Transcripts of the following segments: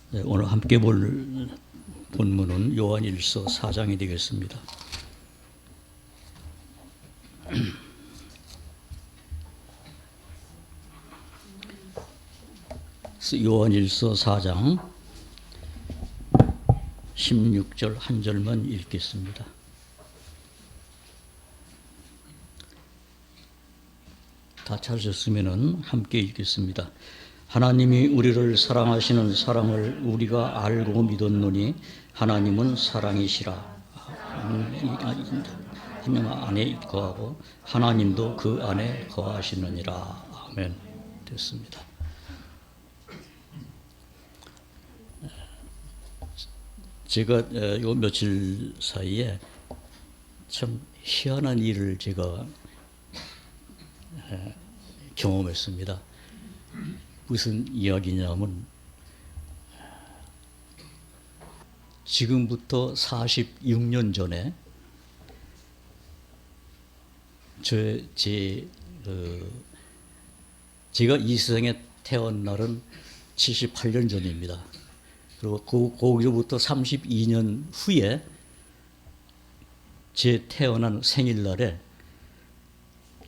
네, 오늘 함께 볼 본문은 요한일서 4장이 되겠습니다. 요한일서 4장 16절 한 절만 읽겠습니다. 다 찾으셨으면 함께 읽겠습니다. 하나님이 우리를 사랑하시는 사랑을 우리가 알고 믿었노니 하나님은 사랑이시라. 한 안에 거하고 하나님도 그 안에 거하시느니라. 아멘. 됐습니다. 제가 요 며칠 사이에 참 희한한 일을 제가 경험했습니다. 무슨 이야기냐면 지금부터 46년 전에 제가 이 세상에 태어난 날은 78년 전입니다. 그리고 거기로부터 32년 후에 제 태어난 생일날에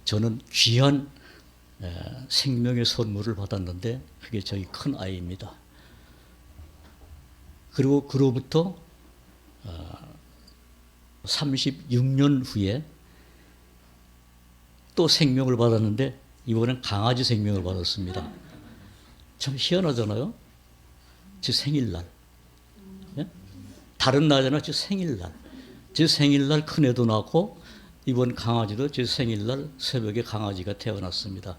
저는 귀한 생명의 선물을 받았는데 그게 저희 큰 아이입니다. 그리고 그로부터 36년 후에 또 생명을 받았는데 이번엔 강아지 생명을 받았습니다. 참 희한하잖아요. 제 생일날. 예? 다른 날에는 제 생일날. 제 생일날 큰애도 낳고 이번 강아지도 제 생일날 새벽에 강아지가 태어났습니다.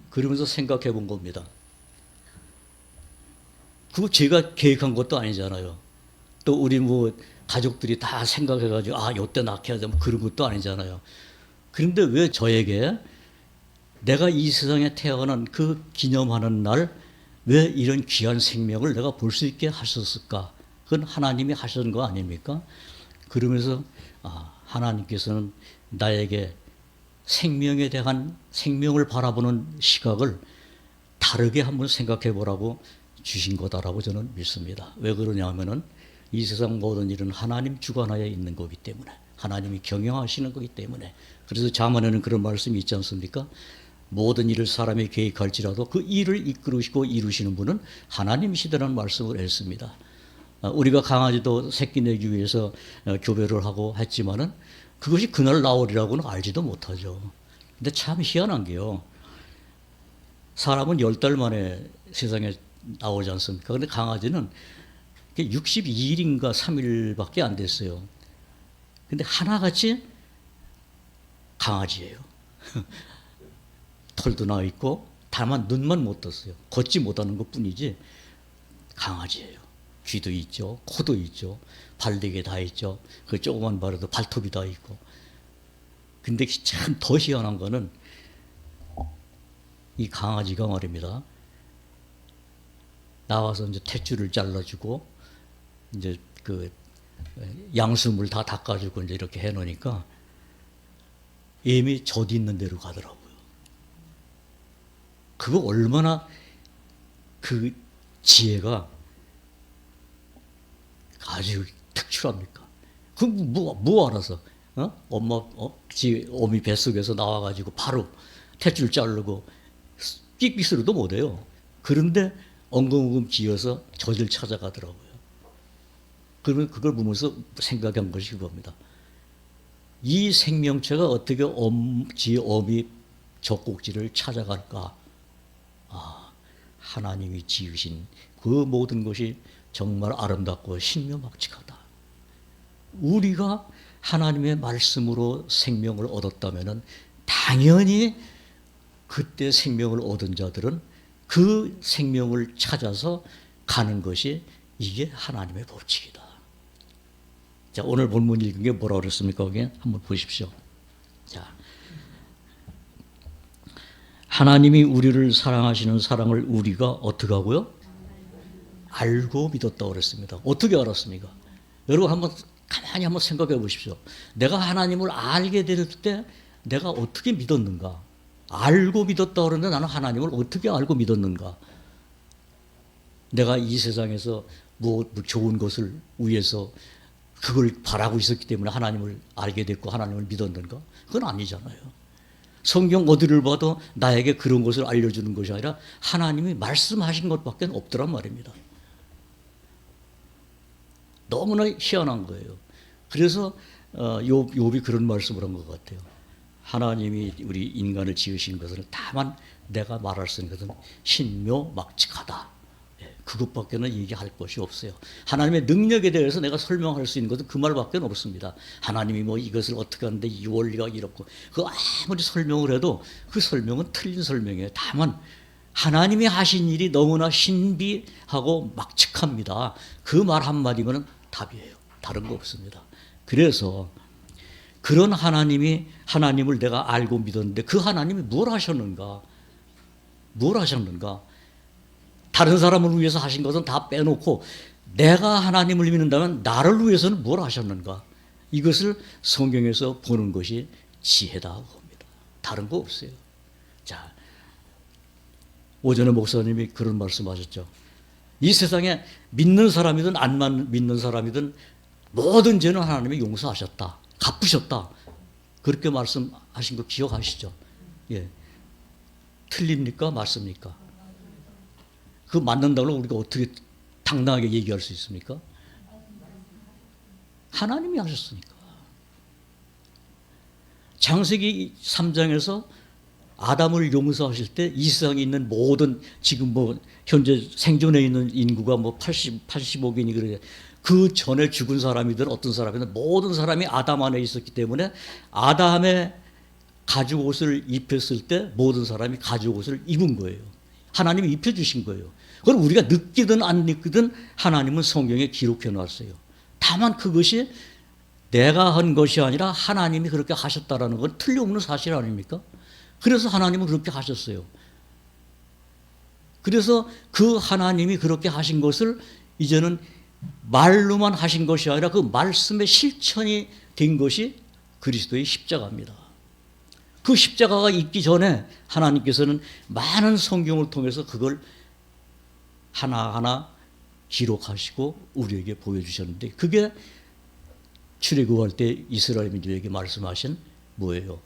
그러면서 생각해 본 겁니다. 그거 제가 계획한 것도 아니잖아요. 또 우리 가족들이 다 생각해가지고 요때 낳게 하자 그런 것도 아니잖아요. 그런데 왜 저에게 내가 이 세상에 태어난 그 기념하는 날 왜 이런 귀한 생명을 내가 볼 수 있게 하셨을까? 그건 하나님이 하신 거 아닙니까? 그러면서 하나님께서는 나에게 생명에 대한 생명을 바라보는 시각을 다르게 한번 생각해 보라고 주신 거다라고 저는 믿습니다. 왜 그러냐면은 이 세상 모든 일은 하나님 주관하에 있는 거기 때문에, 하나님이 경영하시는 거기 때문에. 그래서 잠언에는 그런 말씀이 있지 않습니까? 모든 일을 사람이 계획할지라도 그 일을 이끌으시고 이루시는 분은 하나님이시다라는 말씀을 했습니다. 우리가 강아지도 새끼 내기 위해서 교배를 하고 했지만은 그것이 그날 나오리라고는 알지도 못하죠. 근데 참 희한한 게요. 사람은 10달 만에 세상에 나오지 않습니까? 그런데 강아지는 62일인가 3일밖에 안 됐어요. 근데 하나같이 강아지예요. 털도 나 있고 다만 눈만 못 떴어요. 걷지 못하는 것 뿐이지 강아지예요. 귀도 있죠. 코도 있죠. 발대기 다 있죠. 그 조그만 발에도 발톱이 다 있고. 근데 참 더 희한한 거는 이 강아지가 말입니다. 나와서 이제 탯줄을 잘라주고 이제 그 양수물 다 닦아주고 이제 이렇게 해놓으니까 애미 젖 있는 데로 가더라고요. 그거 얼마나 그 지혜가 아주 특출합니까? 그 뭐 알아서 엄마 어미 뱃속에서 나와가지고 바로 탯줄 자르고 삑삑 소리도 못해요. 그런데 엉금엉금 지어서 젖을 찾아가더라고요. 그러면 그걸 보면서 생각한 것이 그겁니다. 이 생명체가 어떻게 지 어미 젖꼭지를 찾아갈까? 하나님이 지으신 그 모든 것이 정말 아름답고 신묘막측하다. 우리가 하나님의 말씀으로 생명을 얻었다면 당연히 그때 생명을 얻은 자들은 그 생명을 찾아서 가는 것이 이게 하나님의 법칙이다. 자, 오늘 본문 읽은 게 뭐라고 그랬습니까? 거기 한번 보십시오. 자, 하나님이 우리를 사랑하시는 사랑을 우리가 어떻게 하고요? 알고 믿었다고 그랬습니다. 어떻게 알았습니까? 여러분 가만히 한번 생각해 보십시오. 내가 하나님을 알게 될 때 내가 어떻게 믿었는가? 알고 믿었다고 그러는데 나는 하나님을 어떻게 알고 믿었는가? 내가 이 세상에서 뭐 좋은 것을 위해서 그걸 바라고 있었기 때문에 하나님을 알게 됐고 하나님을 믿었는가? 그건 아니잖아요. 성경 어디를 봐도 나에게 그런 것을 알려주는 것이 아니라 하나님이 말씀하신 것밖에 없더란 말입니다. 너무나 희한한 거예요. 그래서 욥이 그런 말씀을 한 것 같아요. 하나님이 우리 인간을 지으신 것은 다만 내가 말할 수 있는 것은 신묘막측하다. 그것밖에는 얘기할 것이 없어요. 하나님의 능력에 대해서 내가 설명할 수 있는 것은 그 말밖에 없습니다. 하나님이 뭐 이것을 어떻게 하는데 이 원리가 이렇고 그 아무리 설명을 해도 그 설명은 틀린 설명이에요. 다만 하나님이 하신 일이 너무나 신비하고 막측합니다. 그 말 한마디면 답이에요. 다른 거 없습니다. 그래서 그런 하나님을 내가 알고 믿었는데 그 하나님이 뭘 하셨는가? 뭘 하셨는가? 다른 사람을 위해서 하신 것은 다 빼놓고 내가 하나님을 믿는다면 나를 위해서는 뭘 하셨는가? 이것을 성경에서 보는 것이 지혜다 봅니다. 다른 거 없어요. 자, 오전에 목사님이 그런 말씀하셨죠. 이 세상에 믿는 사람이든 안 믿는 사람이든 모든 죄는 하나님이 용서하셨다. 갚으셨다. 그렇게 말씀하신 거 기억하시죠? 예. 틀립니까? 맞습니까? 그 맞는다고 우리가 어떻게 당당하게 얘기할 수 있습니까? 하나님이 하셨으니까. 창세기 3장에서 아담을 용서하실 때 이 세상에 있는 모든 지금 뭐 현재 생존해 있는 인구가 뭐 85억이니 그래. 그 전에 죽은 사람이든 어떤 사람이든 모든 사람이 아담 안에 있었기 때문에 아담의 가죽 옷을 입혔을 때 모든 사람이 가죽 옷을 입은 거예요. 하나님이 입혀주신 거예요. 그걸 우리가 느끼든 안 느끼든 하나님은 성경에 기록해 놨어요. 다만 그것이 내가 한 것이 아니라 하나님이 그렇게 하셨다라는 건 틀림없는 사실 아닙니까? 그래서 하나님은 그렇게 하셨어요. 그래서 그 하나님이 그렇게 하신 것을 이제는 말로만 하신 것이 아니라 그 말씀의 실천이 된 것이 그리스도의 십자가입니다. 그 십자가가 있기 전에 하나님께서는 많은 성경을 통해서 그걸 하나하나 기록하시고 우리에게 보여주셨는데 그게 출애굽할 때 이스라엘 민족에게 말씀하신 뭐예요?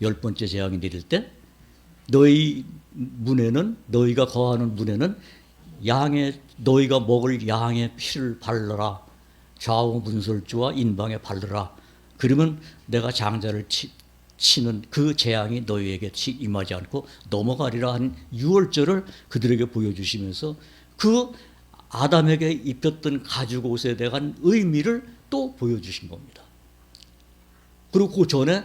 10번째 재앙이 내릴 때 너희 문에는 너희가 거하는 문에는 너희가 먹을 양의 피를 바르라. 좌우 문설주와 인방에 바르라. 그러면 내가 장자를 치는 그 재앙이 너희에게 임하지 않고 넘어가리라 한 유월절을 그들에게 보여주시면서 그 아담에게 입혔던 가죽 옷에 대한 의미를 또 보여주신 겁니다. 그리고 그 전에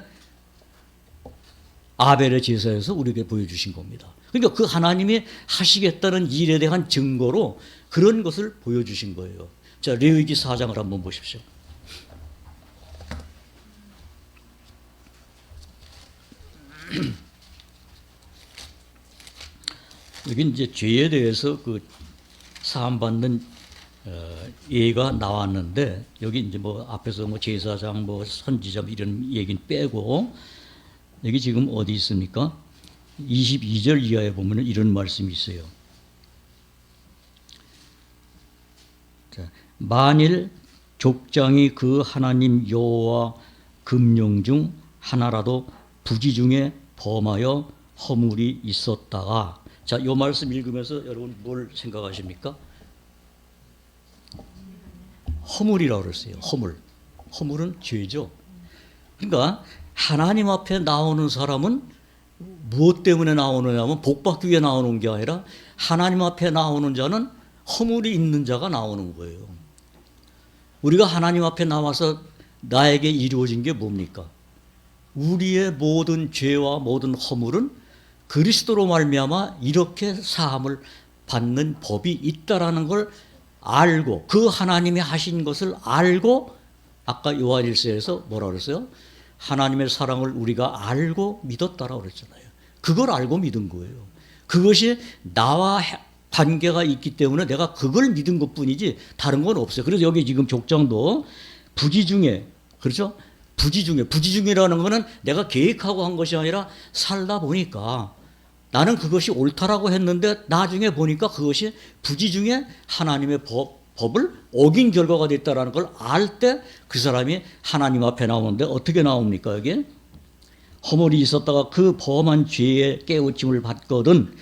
아벨의 제사에서 우리에게 보여주신 겁니다. 그러니까 그 하나님이 하시겠다는 일에 대한 증거로 그런 것을 보여주신 거예요. 자, 레위기 4장을 한번 보십시오. 여기 이제 죄에 대해서 그 사함받는 예가 나왔는데 여기 이제 뭐 앞에서 뭐 제사장 뭐 선지자 이런 얘기는 빼고 여기 지금 어디 있습니까? 22절 이하에 보면 이런 말씀이 있어요. 자, 만일 족장이 그 하나님 여호와 금령 중 하나라도 부지 중에 범하여 허물이 있었다가 자, 이 말씀 읽으면서 여러분 뭘 생각하십니까? 허물이라고 그랬어요. 허물은 죄죠. 그러니까 하나님 앞에 나오는 사람은 무엇 때문에 나오느냐면 복받기 위해 나오는 게 아니라 하나님 앞에 나오는 자는 허물이 있는 자가 나오는 거예요. 우리가 하나님 앞에 나와서 나에게 이루어진 게 뭡니까? 우리의 모든 죄와 모든 허물은 그리스도로 말미암아 이렇게 사함을 받는 법이 있다라는 걸 알고 그 하나님이 하신 것을 알고 아까 요한일서에서 뭐라 그랬어요? 하나님의 사랑을 우리가 알고 믿었다라고 그랬잖아요. 그걸 알고 믿은 거예요. 그것이 나와 관계가 있기 때문에 내가 그걸 믿은 것뿐이지 다른 건 없어요. 그래서 여기 지금 족장도 부지 중에 그렇죠? 부지 중에라는 거는 내가 계획하고 한 것이 아니라 살다 보니까 나는 그것이 옳다라고 했는데 나중에 보니까 그것이 부지 중에 하나님의 법을 어긴 결과가 됐다라는 걸 알 때 그 사람이 하나님 앞에 나오는데 어떻게 나옵니까? 여기 허물이 있었다가 그 범한 죄의 깨우침을 받거든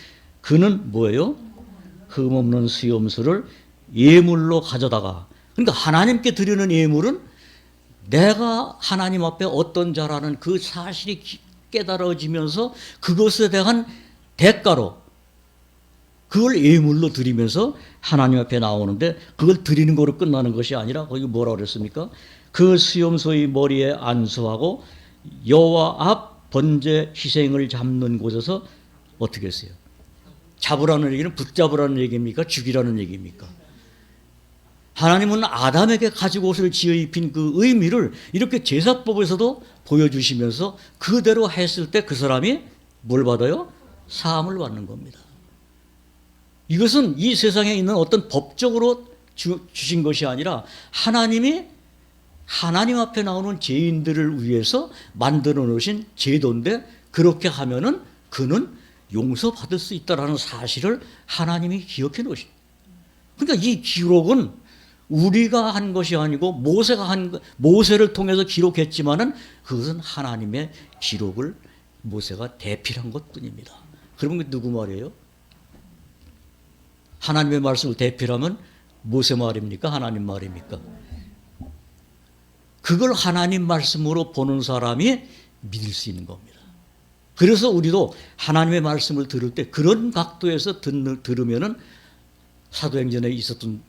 그는 뭐예요? 흠없는 수염수를 예물로 가져다가, 그러니까 하나님께 드리는 예물은 내가 하나님 앞에 어떤 자라는 그 사실이 깨달아지면서 그것에 대한 대가로 그걸 예물로 드리면서 하나님 앞에 나오는데, 그걸 드리는 거로 끝나는 것이 아니라 거기 뭐라고 그랬습니까? 그 수염소의 머리에 안수하고 여호와 앞 번제 희생을 잡는 곳에서 어떻게 했어요? 잡으라는 얘기는 붙잡으라는 얘기입니까? 죽이라는 얘기입니까? 하나님은 아담에게 가죽 옷을 지어 입힌 그 의미를 이렇게 제사법에서도 보여주시면서 그대로 했을 때 그 사람이 뭘 받아요? 사함을 받는 겁니다. 이것은 이 세상에 있는 어떤 법적으로 주신 것이 아니라 하나님이 하나님 앞에 나오는 죄인들을 위해서 만들어 놓으신 제도인데, 그렇게 하면은 그는 용서받을 수 있다는 사실을 하나님이 기억해 놓으신. 그러니까 이 기록은 우리가 한 것이 아니고 모세를 통해서 기록했지만은 그것은 하나님의 기록을 모세가 대필한 것뿐입니다. 그러면 누구 말이에요? 하나님의 말씀을 대필하면 모세 말입니까? 하나님 말입니까? 그걸 하나님 말씀으로 보는 사람이 믿을 수 있는 겁니다. 그래서 우리도 하나님의 말씀을 들을 때 그런 각도에서 들으면은 사도행전에 있었던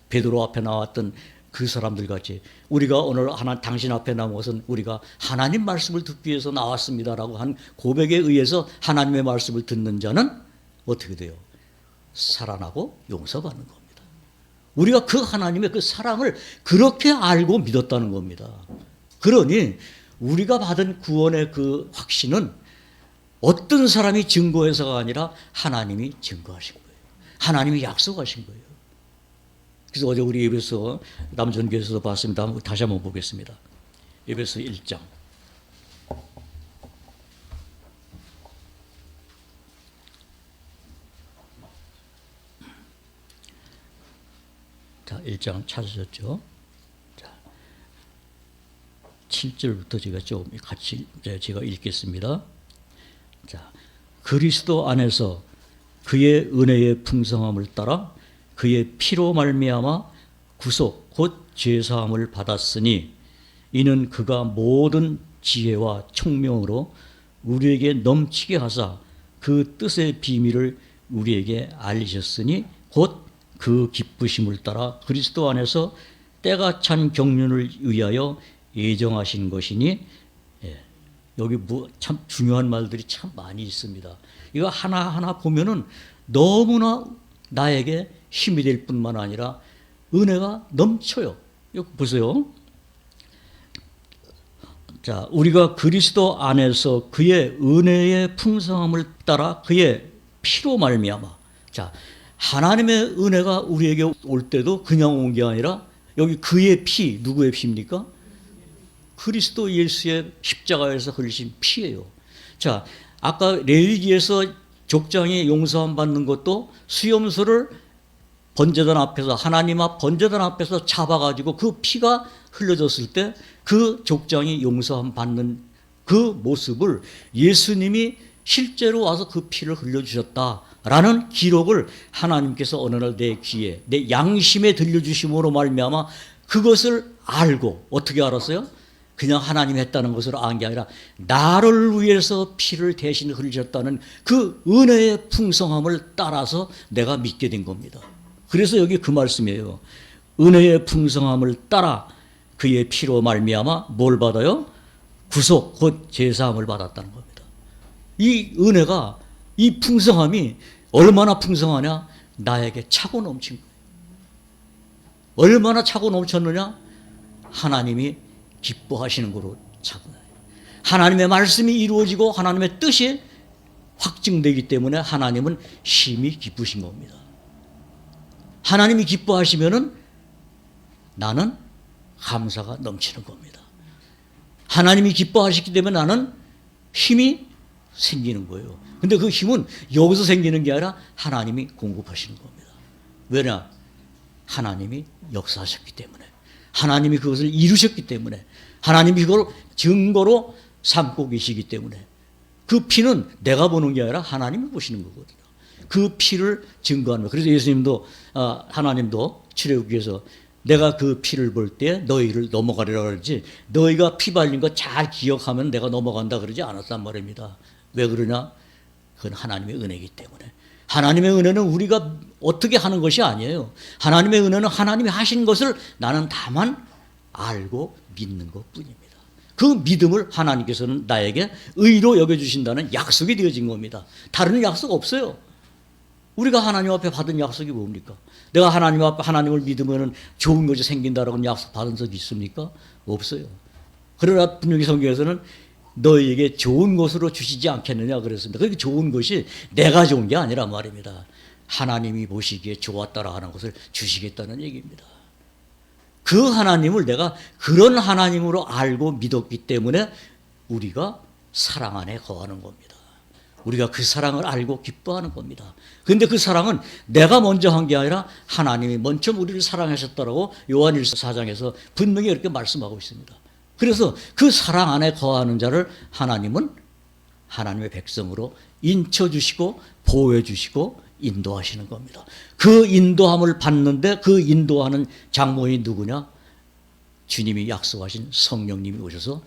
베드로 앞에 나왔던 그 사람들 같이 우리가 오늘 당신 앞에 나온 것은 우리가 하나님 말씀을 듣기 위해서 나왔습니다라고 한 고백에 의해서 하나님의 말씀을 듣는 자는 어떻게 돼요? 살아나고 용서받는 겁니다. 우리가 그 하나님의 그 사랑을 그렇게 알고 믿었다는 겁니다. 그러니 우리가 받은 구원의 그 확신은 어떤 사람이 증거해서가 아니라 하나님이 증거하신 거예요. 하나님이 약속하신 거예요. 그래서 어제 우리 에베소 남전교에서도 봤습니다. 다시 한번 보겠습니다. 에베소 1장. 자, 1장 찾으셨죠? 자, 7절부터 제가 좀 같이 제가 읽겠습니다. 자, 그리스도 안에서 그의 은혜의 풍성함을 따라 그의 피로 말미암아 구속 곧 죄사함을 받았으니 이는 그가 모든 지혜와 총명으로 우리에게 넘치게 하사 그 뜻의 비밀을 우리에게 알리셨으니 곧 그 기쁘심을 따라 그리스도 안에서 때가 찬 경륜을 위하여 예정하신 것이니, 여기 참 중요한 말들이 참 많이 있습니다. 이거 하나하나 보면은 너무나 나에게 힘이 될 뿐만 아니라 은혜가 넘쳐요. 이거 보세요. 자, 우리가 그리스도 안에서 그의 은혜의 풍성함을 따라 그의 피로 말미암아. 자, 하나님의 은혜가 우리에게 올 때도 그냥 온 게 아니라 여기 그의 피, 누구의 피입니까? 그리스도 예수의 십자가에서 흘리신 피예요. 자, 아까 레위기에서 족장이 용서함 받는 것도 수염소를 번제단 앞에서 하나님 앞 번제단 앞에서 잡아가지고 그 피가 흘려졌을 때 그 족장이 용서함 받는 그 모습을 예수님이 실제로 와서 그 피를 흘려주셨다라는 기록을 하나님께서 어느 날 내 귀에 내 양심에 들려주심으로 말미암아 그것을 알고, 어떻게 알았어요? 그냥 하나님이 했다는 것을 안 게 아니라 나를 위해서 피를 대신 흘리셨다는 그 은혜의 풍성함을 따라서 내가 믿게 된 겁니다. 그래서 여기 그 말씀이에요. 은혜의 풍성함을 따라 그의 피로 말미암아 뭘 받아요? 구속 곧 제사함을 받았다는 겁니다. 이 은혜가, 이 풍성함이 얼마나 풍성하냐? 나에게 차고 넘친 거예요. 얼마나 차고 넘쳤느냐? 하나님이 기뻐하시는 거로 차고 나요. 하나님의 말씀이 이루어지고 하나님의 뜻이 확증되기 때문에 하나님은 심히 기쁘신 겁니다. 하나님이 기뻐하시면은 나는 감사가 넘치는 겁니다. 하나님이 기뻐하시기 때문에 나는 힘이 생기는 거예요. 근데 그 힘은 여기서 생기는 게 아니라 하나님이 공급하시는 겁니다. 왜냐? 하나님이 역사하셨기 때문에, 하나님이 그것을 이루셨기 때문에, 하나님이 그걸 증거로 삼고 계시기 때문에, 그 피는 내가 보는 게 아니라 하나님이 보시는 거거든요. 그 피를 증거하는 거예요. 그래서 예수님도 하나님도 출애굽기에서 내가 그 피를 볼 때 너희를 넘어가리라 그러지, 너희가 피 발린 거 잘 기억하면 내가 넘어간다 그러지 않았단 말입니다. 왜 그러냐? 그건 하나님의 은혜이기 때문에. 하나님의 은혜는 우리가 어떻게 하는 것이 아니에요. 하나님의 은혜는 하나님이 하신 것을 나는 다만 알고 믿는 것뿐입니다. 그 믿음을 하나님께서는 나에게 의로 여겨주신다는 약속이 되어진 겁니다. 다른 약속 없어요. 우리가 하나님 앞에 받은 약속이 뭡니까? 내가 하나님 앞에 하나님을 믿으면 좋은 것이 생긴다라고 약속 받은 적이 있습니까? 없어요. 그러나 분명히 성경에서는 너희에게 좋은 것으로 주시지 않겠느냐 그랬습니다. 그렇게 좋은 것이 내가 좋은 게 아니란 말입니다. 하나님이 보시기에 좋았다라 하는 것을 주시겠다는 얘기입니다. 그 하나님을 내가 그런 하나님으로 알고 믿었기 때문에 우리가 사랑 안에 거하는 겁니다. 우리가 그 사랑을 알고 기뻐하는 겁니다. 그런데 그 사랑은 내가 먼저 한 게 아니라 하나님이 먼저 우리를 사랑하셨다라고 요한일서 4장에서 분명히 이렇게 말씀하고 있습니다. 그래서 그 사랑 안에 거하는 자를 하나님은 하나님의 백성으로 인쳐주시고 보호해주시고 인도하시는 겁니다. 그 인도함을 받는데 그 인도하는 장모인이 누구냐? 주님이 약속하신 성령님이 오셔서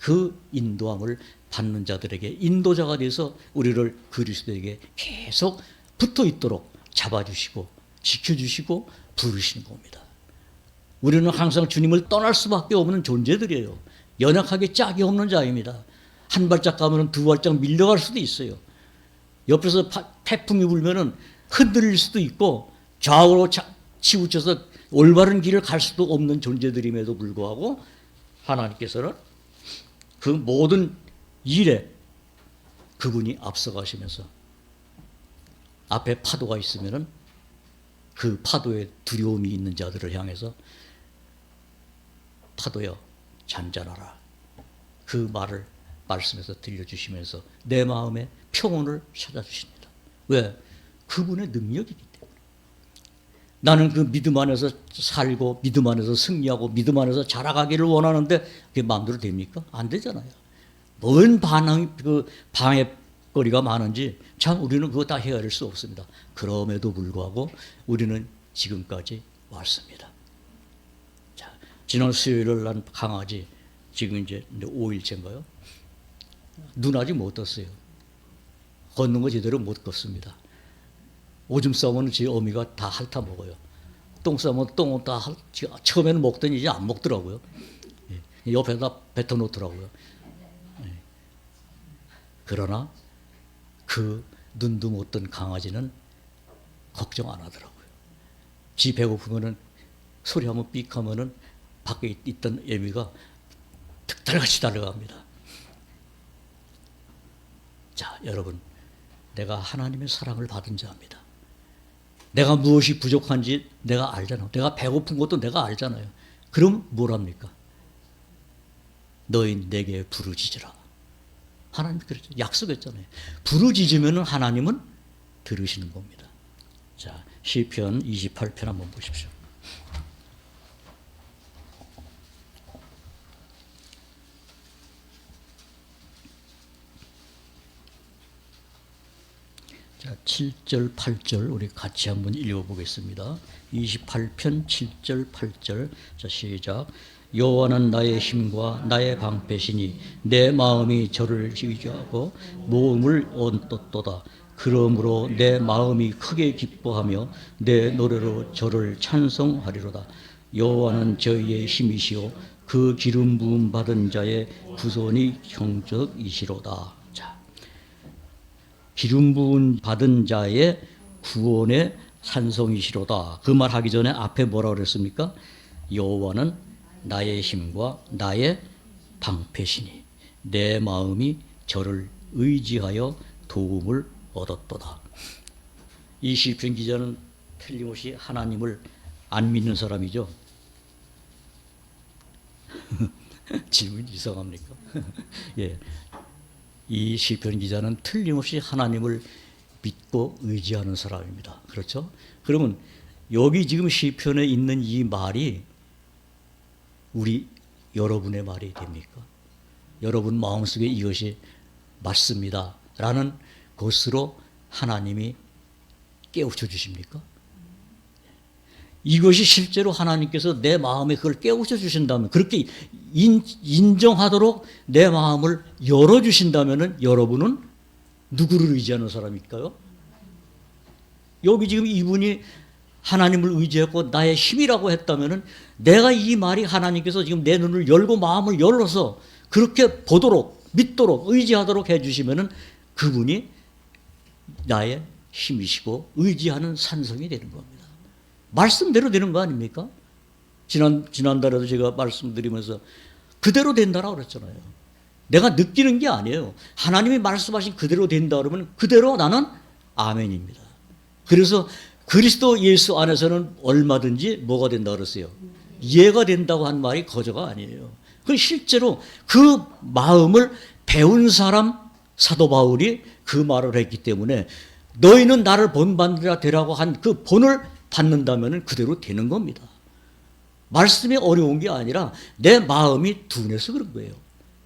그 인도함을 받는 자들에게 인도자가 돼서 우리를 그리스도에게 계속 붙어 있도록 잡아주시고 지켜주시고 부르시는 겁니다. 우리는 항상 주님을 떠날 수밖에 없는 존재들이에요. 연약하게 짝이 없는 자입니다. 한 발짝 가면 두 발짝 밀려갈 수도 있어요. 옆에서 태풍이 불면은 흔들릴 수도 있고 좌우로 치우쳐서 올바른 길을 갈 수도 없는 존재들임에도 불구하고 하나님께서는 그 모든 일에 그분이 앞서가시면서 앞에 파도가 있으면은 그 파도에 두려움이 있는 자들을 향해서 파도여 잔잔하라, 그 말을 말씀에서 들려주시면서 내 마음에 평온을 찾아주십니다. 왜? 그분의 능력이기 때문에. 나는 그 믿음 안에서 살고 믿음 안에서 승리하고 믿음 안에서 자라가기를 원하는데 그게 마음대로 됩니까? 안 되잖아요. 뭔 방해거리가 많은지 참 우리는 그거 다 헤아릴 수 없습니다. 그럼에도 불구하고 우리는 지금까지 왔습니다. 자, 지난 수요일을 난 강아지 지금 이제 5일째인가요? 눈 아직 못 떴어요. 걷는 거 제대로 못 걷습니다. 오줌 싸면 제 어미가 다 핥아 먹어요. 똥 싸면 똥은 다 처음에는 먹더니 이제 안 먹더라고요. 옆에다 뱉어 놓더라고요. 그러나 그 눈도 못 뜬 강아지는 걱정 안 하더라고요. 지 배고프면은 소리 한번 삑 하면은 밖에 있던 애미가 득달같이 달려갑니다. 자, 여러분, 내가 하나님의 사랑을 받은 자입니다. 내가 무엇이 부족한지 내가 알잖아요. 내가 배고픈 것도 내가 알잖아요. 그럼 뭘 합니까? 너희 내게 부르짖으라. 하나님 그랬죠. 약속했잖아요. 부르짖으면 하나님은 들으시는 겁니다. 자, 시편 28편 한번 보십시오. 자, 7절, 8절 우리 같이 한번 읽어보겠습니다. 28편 7절, 8절. 자, 시작. 여호와는 나의 힘과 나의 방패시니 내 마음이 저를 의지하고 모험을 얻었도다. 그러므로 내 마음이 크게 기뻐하며 내 노래로 저를 찬송하리로다. 여호와는 저희의 힘이시오 그 기름 부음 받은 자의 구원이 경적이시로다. 자, 기름 부음 받은 자의 구원의 찬송이시로다. 그 말 하기 전에 앞에 뭐라 그랬습니까? 여호와는 나의 힘과 나의 방패시니 내 마음이 저를 의지하여 도움을 얻었도다. 이 시편 기자는 틀림없이 하나님을 안 믿는 사람이죠. 질문이 이상합니까? 예. 이 시편 기자는 틀림없이 하나님을 믿고 의지하는 사람입니다. 그렇죠? 그러면 여기 지금 시편에 있는 이 말이 우리 여러분의 말이 됩니까? 여러분 마음속에 이것이 맞습니다 라는 것으로 하나님이 깨우쳐 주십니까? 이것이 실제로 하나님께서 내 마음에 그걸 깨우쳐 주신다면, 그렇게 인정하도록 내 마음을 열어주신다면 여러분은 누구를 의지하는 사람일까요? 여기 지금 이분이 하나님을 의지했고 나의 힘이라고 했다면 내가 이 말이 하나님께서 지금 내 눈을 열고 마음을 열어서 그렇게 보도록 믿도록 의지하도록 해주시면 그분이 나의 힘이시고 의지하는 산성이 되는 겁니다. 말씀대로 되는 거 아닙니까? 지난달에도 제가 말씀드리면서 그대로 된다라고 그랬잖아요. 내가 느끼는 게 아니에요. 하나님이 말씀하신 그대로 된다 그러면 그대로 나는 아멘입니다. 그래서 그리스도 예수 안에서는 얼마든지 뭐가 된다 그랬어요? 이해가 된다고 한 말이 거저가 아니에요. 그 실제로 그 마음을 배운 사람 사도 바울이 그 말을 했기 때문에 너희는 나를 본받으라 되라고 한 그 본을 받는다면 그대로 되는 겁니다. 말씀이 어려운 게 아니라 내 마음이 둔해서 그런 거예요.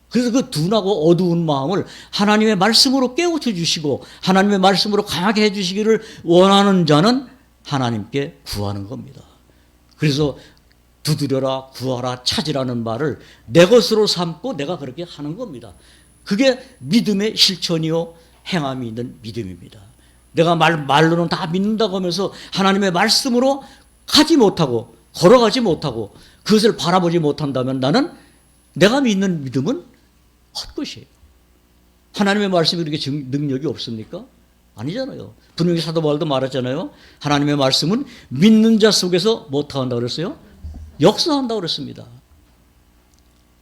그래서 그 둔하고 어두운 마음을 하나님의 말씀으로 깨우쳐 주시고 하나님의 말씀으로 강하게 해주시기를 원하는 자는 하나님께 구하는 겁니다. 그래서 두드려라, 구하라, 찾으라는 말을 내 것으로 삼고 내가 그렇게 하는 겁니다. 그게 믿음의 실천이요 행함이 있는 믿음입니다. 내가 말로는 다 믿는다고 하면서 하나님의 말씀으로 가지 못하고 걸어가지 못하고 그것을 바라보지 못한다면 나는 내가 믿는 믿음은 헛것이에요. 하나님의 말씀이 그렇게 능력이 없습니까? 아니잖아요. 분명히 사도 바울도 말했잖아요. 하나님의 말씀은 믿는 자 속에서 못한다고 그랬어요? 역사한다고 그랬습니다.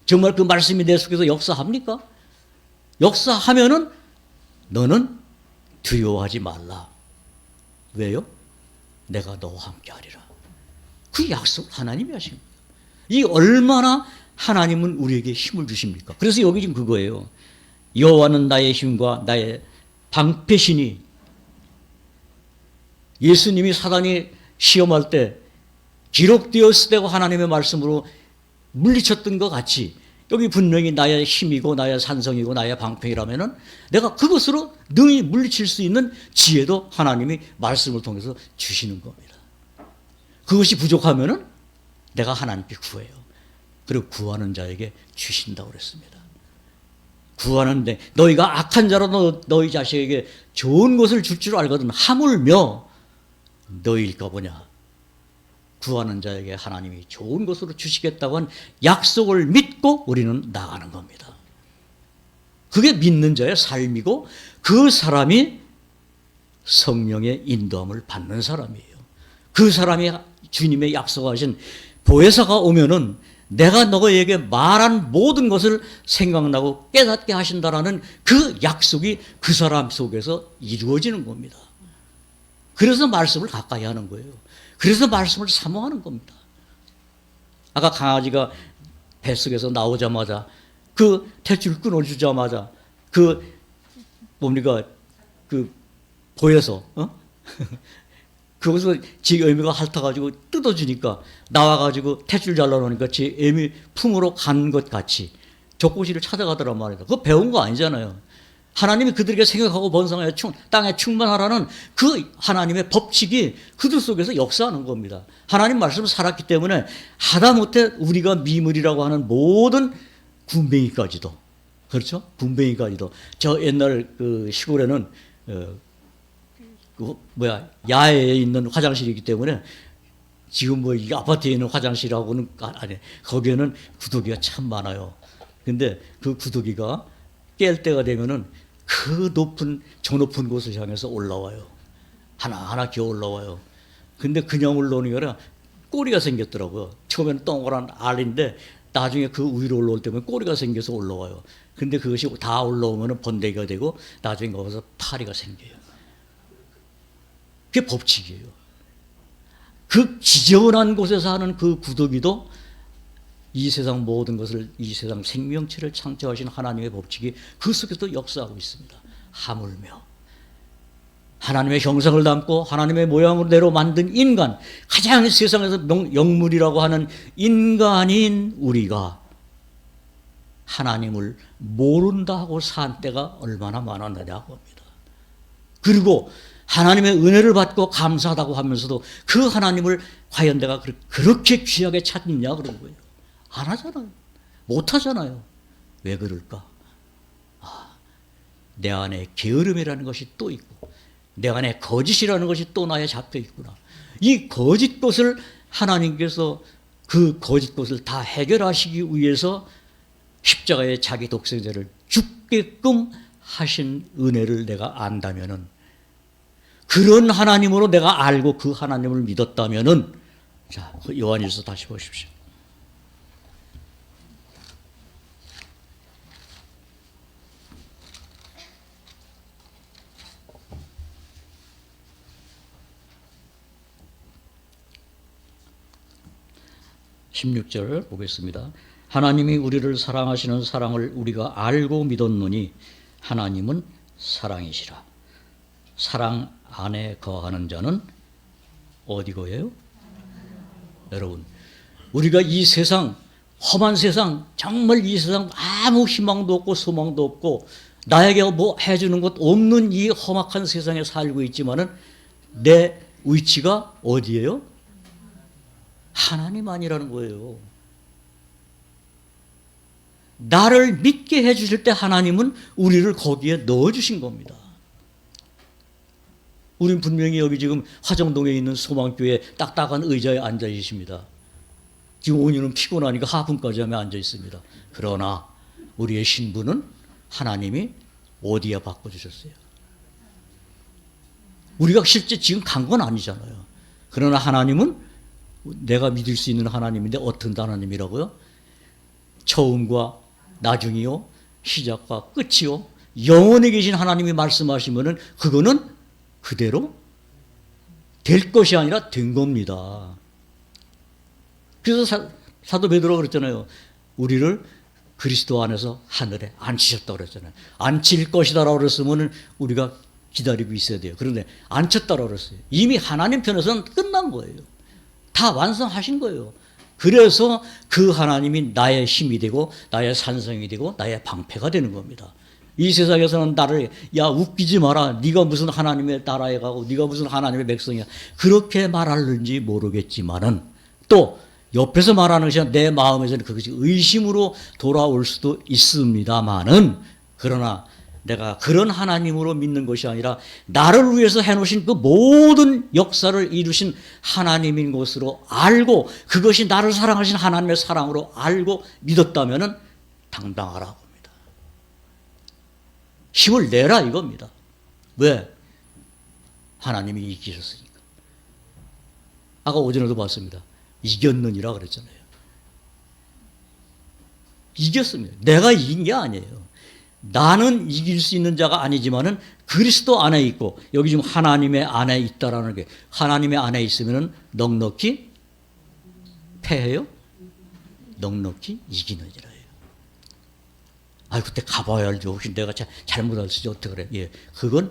정말 그 말씀이 내 속에서 역사합니까? 역사하면은 너는 두려워하지 말라. 왜요? 내가 너와 함께 하리라. 그 약속 하나님이 하신 거예요. 이 얼마나 하나님은 우리에게 힘을 주십니까? 그래서 여기 지금 그거예요. 여호와는 나의 힘과 나의 방패시니. 예수님이 사단이 시험할 때 기록되었을 때고 하나님의 말씀으로 물리쳤던 것 같이 여기 분명히 나의 힘이고 나의 산성이고 나의 방패이라면은 내가 그것으로 능히 물리칠 수 있는 지혜도 하나님이 말씀을 통해서 주시는 겁니다. 그것이 부족하면은 내가 하나님께 구해요. 그리고 구하는 자에게 주신다고 그랬습니다. 구하는데 너희가 악한 자로 너희 자식에게 좋은 것을 줄 줄 알거든 하물며 너희일까 보냐. 구하는 자에게 하나님이 좋은 것으로 주시겠다고 한 약속을 믿고 우리는 나가는 겁니다. 그게 믿는 자의 삶이고 그 사람이 성령의 인도함을 받는 사람이에요. 그 사람이 주님의 약속하신 보혜사가 오면은 내가 너희에게 말한 모든 것을 생각나고 깨닫게 하신다라는 그 약속이 그 사람 속에서 이루어지는 겁니다. 그래서 말씀을 가까이 하는 거예요. 그래서 말씀을 사모하는 겁니다. 아까 강아지가 뱃속에서 나오자마자 그 탯줄 끊어주자마자 보여서 거기서 지 애미가 핥아가지고 뜯어주니까 나와가지고 탯줄 잘라놓으니까 지 애미 품으로 간 것 같이 족구실을 찾아가더란 말이다. 그거 배운 거 아니잖아요. 하나님이 그들에게 생각하고 번성하여 땅에 충만하라는 그 하나님의 법칙이 그들 속에서 역사하는 겁니다. 하나님 말씀을 살았기 때문에 하다못해 우리가 미물이라고 하는 모든 군뱅이까지도, 그렇죠? 군뱅이까지도. 저 옛날 그 시골에는 야외에 있는 화장실이기 때문에 지금 뭐 이 아파트에 있는 화장실하고는 아니, 거기에는 구더기가 참 많아요. 근데 그 구더기가 깰 때가 되면은 그 저 높은 곳을 향해서 올라와요. 하나하나 기어 올라와요. 근데 그냥 올라오는 게 아니라 꼬리가 생겼더라고요. 처음에는 동그란 알인데 나중에 그 위로 올라올 때면 꼬리가 생겨서 올라와요. 근데 그것이 다 올라오면 번데기가 되고 나중에 거기서 파리가 생겨요. 그게 법칙이에요. 그 지저분한 곳에서 하는 그 구더기도 이 세상 모든 것을, 이 세상 생명체를 창조하신 하나님의 법칙이 그 속에서 역사하고 있습니다. 하물며 하나님의 형상을 담고 하나님의 모양으로 만든 인간, 가장 세상에서 영물이라고 하는 인간인 우리가 하나님을 모른다 하고 산 때가 얼마나 많았느냐고 합니다. 그리고 하나님의 은혜를 받고 감사하다고 하면서도 그 하나님을 과연 내가 그렇게 귀하게 찾느냐 그런 거예요. 안 하잖아요. 못 하잖아요. 왜 그럴까? 내 안에 게으름이라는 것이 또 있고 내 안에 거짓이라는 것이 또 나에 잡혀 있구나. 이 거짓 것을 하나님께서 그 거짓 것을 다 해결하시기 위해서 십자가에 자기 독생자를 죽게끔 하신 은혜를 내가 안다면은, 그런 하나님으로 내가 알고 그 하나님을 믿었다면은, 자, 요한일서 다시 보십시오. 16절 보겠습니다. 하나님이 우리를 사랑하시는 사랑을 우리가 알고 믿었노니 하나님은 사랑이시라. 사랑 안에 거하는 자는 어디고예요? 여러분, 우리가 이 세상, 험한 세상, 정말 이 세상 아무 희망도 없고 소망도 없고 나에게 뭐 해주는 것 없는 이 험악한 세상에 살고 있지만은 내 위치가 어디예요? 하나님 아니라는 거예요. 나를 믿게 해주실 때 하나님은 우리를 거기에 넣어주신 겁니다. 우린 분명히 여기 지금 화정동에 있는 소망교회 딱딱한 의자에 앉아 계십니다. 지금 오늘은 피곤하니까 하품까지 하며 앉아 있습니다. 그러나 우리의 신분은 하나님이 어디에 바꿔주셨어요? 우리가 실제 지금 간 건 아니잖아요. 그러나 하나님은 내가 믿을 수 있는 하나님인데 어떤 하나님이라고요? 처음과 나중이요, 시작과 끝이요, 영원히 계신 하나님이 말씀하시면은 그거는 그대로 될 것이 아니라 된 겁니다. 그래서 사도 베드로가 그랬잖아요. 우리를 그리스도 안에서 하늘에 앉히셨다고 그랬잖아요. 앉힐 것이다라고 그랬으면 우리가 기다리고 있어야 돼요. 그런데 앉혔다라고 그랬어요. 이미 하나님 편에서는 끝난 거예요. 다 완성하신 거예요. 그래서 그 하나님이 나의 힘이 되고 나의 산성이 되고 나의 방패가 되는 겁니다. 이 세상에서는 나를 야 웃기지 마라, 네가 무슨 하나님의 나라에 가고 네가 무슨 하나님의 백성이야, 그렇게 말하는지 모르겠지만은 또 옆에서 말하는 것이 내 마음에서는 그것이 의심으로 돌아올 수도 있습니다만은, 그러나 내가 그런 하나님으로 믿는 것이 아니라 나를 위해서 해놓으신 그 모든 역사를 이루신 하나님인 것으로 알고 그것이 나를 사랑하신 하나님의 사랑으로 알고 믿었다면은 당당하라고 합니다. 힘을 내라 이겁니다. 왜? 하나님이 이기셨으니까. 아까 오전에도 봤습니다. 이겼느니라 그랬잖아요. 이겼습니다. 내가 이긴 게 아니에요. 나는 이길 수 있는 자가 아니지만은 그리스도 안에 있고, 여기 지금 하나님의 안에 있다라는 게, 하나님의 안에 있으면은 넉넉히 패해요? 넉넉히 이기느니라예요. 아, 그때 가봐야 알죠. 혹시 내가 잘못할 수 있지 어떻게 그래? 예, 그건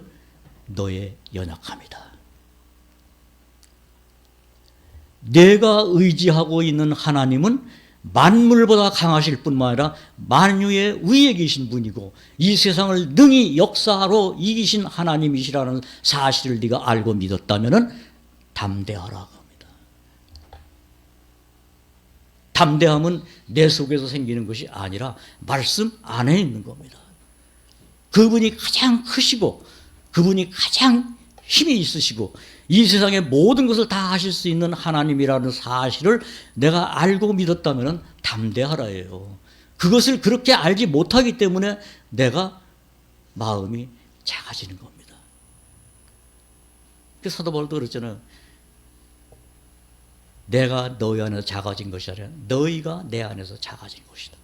너의 연약함이다. 내가 의지하고 있는 하나님은 만물보다 강하실 뿐만 아니라 만유의 위에 계신 분이고 이 세상을 능히 역사로 이기신 하나님이시라는 사실을 네가 알고 믿었다면 담대하라고 합니다. 담대함은 내 속에서 생기는 것이 아니라 말씀 안에 있는 겁니다. 그분이 가장 크시고 그분이 가장 힘이 있으시고 이 세상의 모든 것을 다 하실 수 있는 하나님이라는 사실을 내가 알고 믿었다면 담대하라예요. 그것을 그렇게 알지 못하기 때문에 내가 마음이 작아지는 겁니다. 그 사도 바울도 그랬잖아요. 내가 너희 안에서 작아진 것이 아니라 너희가 내 안에서 작아진 것이다.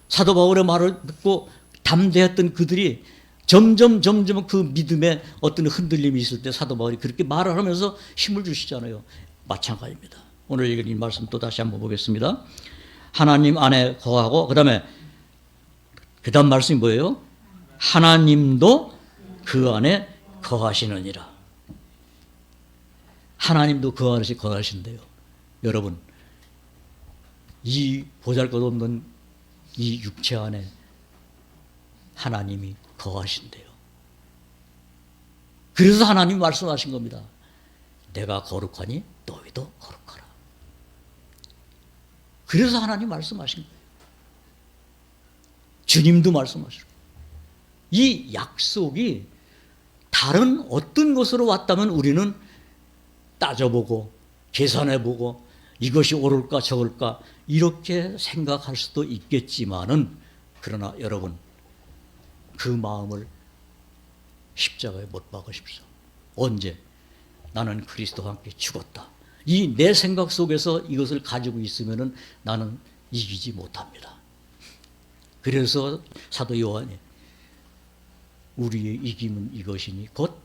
사도 바울의 말을 듣고 담대했던 그들이 점점 그 믿음에 어떤 흔들림이 있을 때 사도 바울이 그렇게 말을 하면서 힘을 주시잖아요. 마찬가지입니다. 오늘 읽은 이 말씀 또 다시 한번 보겠습니다. 하나님 안에 거하고 그다음에 그다음 말씀이 뭐예요? 하나님도 그 안에 거하시느니라. 하나님도 그 안에 거하신대요. 여러분, 이 보잘것없는 이 육체 안에 하나님이 거하신대요. 그래서 하나님이 말씀하신 겁니다. 내가 거룩하니 너희도 거룩하라. 그래서 하나님 말씀하신 거예요. 주님도 말씀하시고. 이 약속이 다른 어떤 것으로 왔다면 우리는 따져보고 계산해보고 이것이 옳을까 저럴까 이렇게 생각할 수도 있겠지만은, 그러나 여러분, 그 마음을 십자가에 못 박으십시오. 언제? 나는 그리스도와 함께 죽었다. 이 내 생각 속에서 이것을 가지고 있으면은 나는 이기지 못합니다. 그래서 사도 요한이 우리의 이김은 이것이니 곧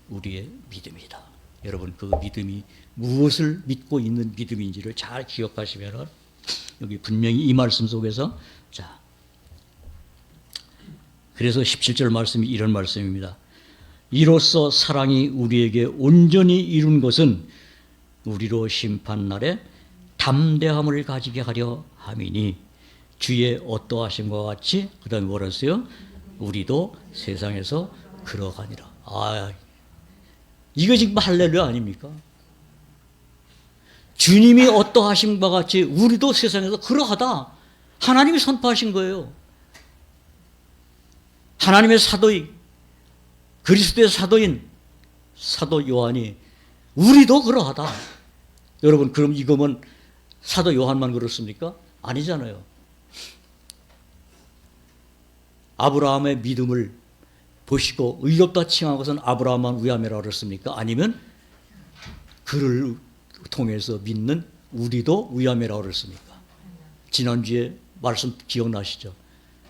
우리의 믿음이다. 여러분, 그 믿음이 무엇을 믿고 있는 믿음인지를 잘 기억하시면 여기 분명히 이 말씀 속에서, 자, 그래서 17절 말씀이 이런 말씀입니다. 이로써 사랑이 우리에게 온전히 이룬 것은 우리로 심판날에 담대함을 가지게 하려 함이니 주의 어떠하심과 같이, 그 다음에 뭐라 했어요? 우리도 세상에서 그러하니라. 아, 이거 지금 할렐루야 아닙니까? 주님이 어떠하심과 같이 우리도 세상에서 그러하다. 하나님이 선포하신 거예요. 하나님의 사도인, 그리스도의 사도인 사도 요한이 우리도 그러하다. 여러분, 그럼 이거면 사도 요한만 그렇습니까? 아니잖아요. 아브라함의 믿음을 보시고 의롭다 칭한 것은 아브라함만 위함이라고 그랬습니까? 아니면 그를 통해서 믿는 우리도 위함이라고 그랬습니까? 지난주에 말씀 기억나시죠?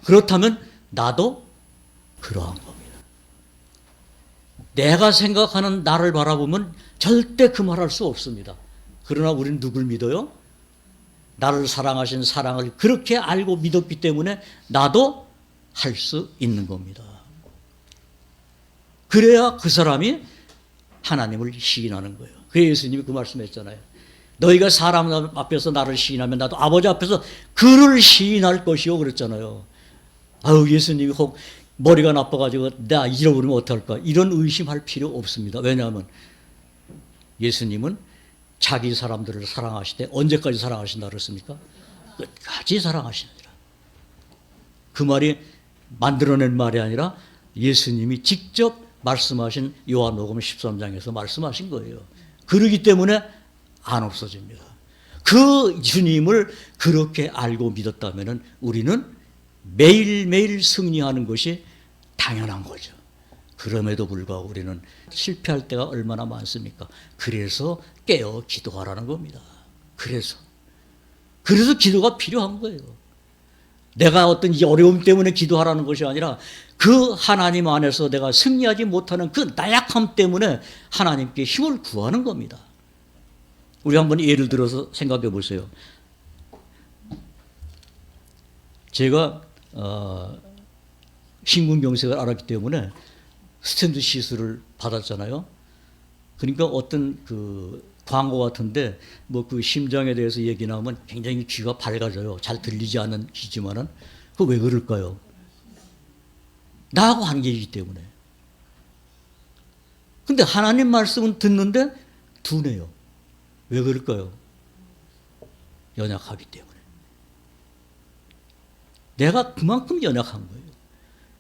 그렇다면 나도 그러한 겁니다. 내가 생각하는 나를 바라보면 절대 그 말할 수 없습니다. 그러나 우리는 누굴 믿어요? 나를 사랑하신 사랑을 그렇게 알고 믿었기 때문에 나도 할 수 있는 겁니다. 그래야 그 사람이 하나님을 시인하는 거예요. 그래서 예수님이 그 말씀했잖아요. 너희가 사람 앞에서 나를 시인하면 나도 아버지 앞에서 그를 시인할 것이요 그랬잖아요. 아유, 예수님이 혹 머리가 나빠가지고 나 잃어버리면 어떡할까, 이런 의심할 필요 없습니다. 왜냐하면 예수님은 자기 사람들을 사랑하시되 언제까지 사랑하신다 그랬습니까? 끝까지 사랑하시느니라. 그 말이 만들어낸 말이 아니라 예수님이 직접 말씀하신 요한복음 13장에서 말씀하신 거예요. 그러기 때문에 안 없어집니다. 그 주님을 그렇게 알고 믿었다면 우리는 매일매일 승리하는 것이 당연한 거죠. 그럼에도 불구하고 우리는 실패할 때가 얼마나 많습니까? 그래서 깨어 기도하라는 겁니다. 그래서 기도가 필요한 거예요. 내가 어떤 이 어려움 때문에 기도하라는 것이 아니라 그 하나님 안에서 내가 승리하지 못하는 그 나약함 때문에 하나님께 힘을 구하는 겁니다. 우리 한번 예를 들어서 생각해 보세요. 제가 심근경색을 알았기 때문에 스탠드 시술을 받았잖아요. 그러니까 어떤 그 광고 같은데 뭐 그 심장에 대해서 얘기 나오면 굉장히 귀가 밝아져요. 잘 들리지 않는 귀지만은 그 왜 그럴까요? 나하고 관계이기 때문에. 근데 하나님 말씀은 듣는데 둔해요. 왜 그럴까요? 연약하기 때문에. 내가 그만큼 연약한 거예요.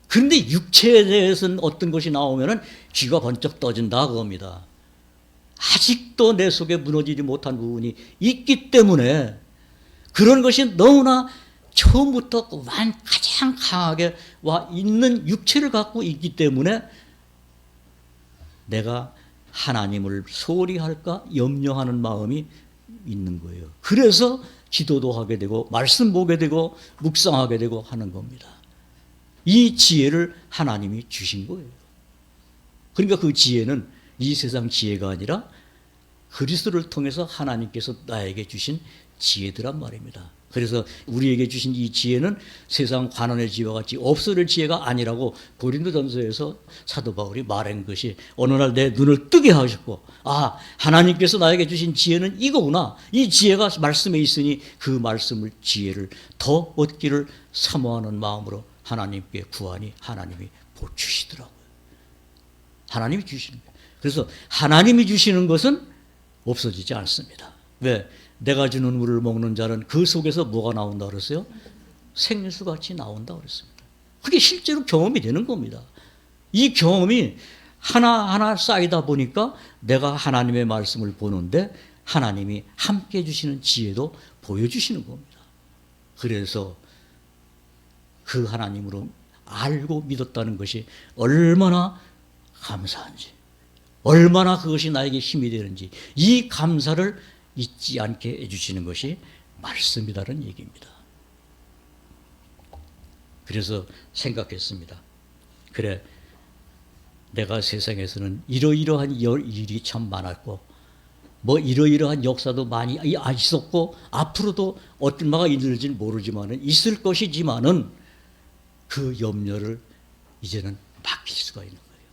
그런데 육체에 대해서는 어떤 것이 나오면은 귀가 번쩍 떠진다 그겁니다. 아직도 내 속에 무너지지 못한 부분이 있기 때문에 그런 것이 너무나 처음부터 가장 강하게 와 있는 육체를 갖고 있기 때문에 내가 하나님을 소홀히 할까 염려하는 마음이 있는 거예요. 그래서 기도도 하게 되고 말씀 보게 되고 묵상하게 되고 하는 겁니다. 이 지혜를 하나님이 주신 거예요. 그러니까 그 지혜는 이 세상 지혜가 아니라 그리스도를 통해서 하나님께서 나에게 주신 지혜들란 말입니다. 그래서 우리에게 주신 이 지혜는 세상 관원의 지혜와 같이 없어질 지혜가 아니라고 고린도전서에서 사도 바울이 말한 것이 어느 날 내 눈을 뜨게 하셨고, 아, 하나님께서 나에게 주신 지혜는 이거구나. 이 지혜가 말씀에 있으니 그 말씀을 지혜를 더 얻기를 사모하는 마음으로 하나님께 구하니 하나님이 보주시더라고요. 하나님이 주시는 거예요. 그래서 하나님이 주시는 것은 없어지지 않습니다. 왜? 내가 주는 물을 먹는 자는 그 속에서 뭐가 나온다 그랬어요? 생수같이 나온다 그랬습니다. 그게 실제로 경험이 되는 겁니다. 이 경험이 하나하나 쌓이다 보니까 내가 하나님의 말씀을 보는데 하나님이 함께 해주시는 지혜도 보여주시는 겁니다. 그래서 그 하나님으로 알고 믿었다는 것이 얼마나 감사한지, 얼마나 그것이 나에게 힘이 되는지, 이 감사를 잊지 않게 해주시는 것이 말씀이라는 얘기입니다. 그래서 생각했습니다. 그래, 내가 세상에서는 이러이러한 일이 참 많았고, 뭐 이러이러한 역사도 많이 있었고, 앞으로도 얼마가 있을지 모르지만은 있을 것이지만은 그 염려를 이제는 맡길 수가 있는 거예요.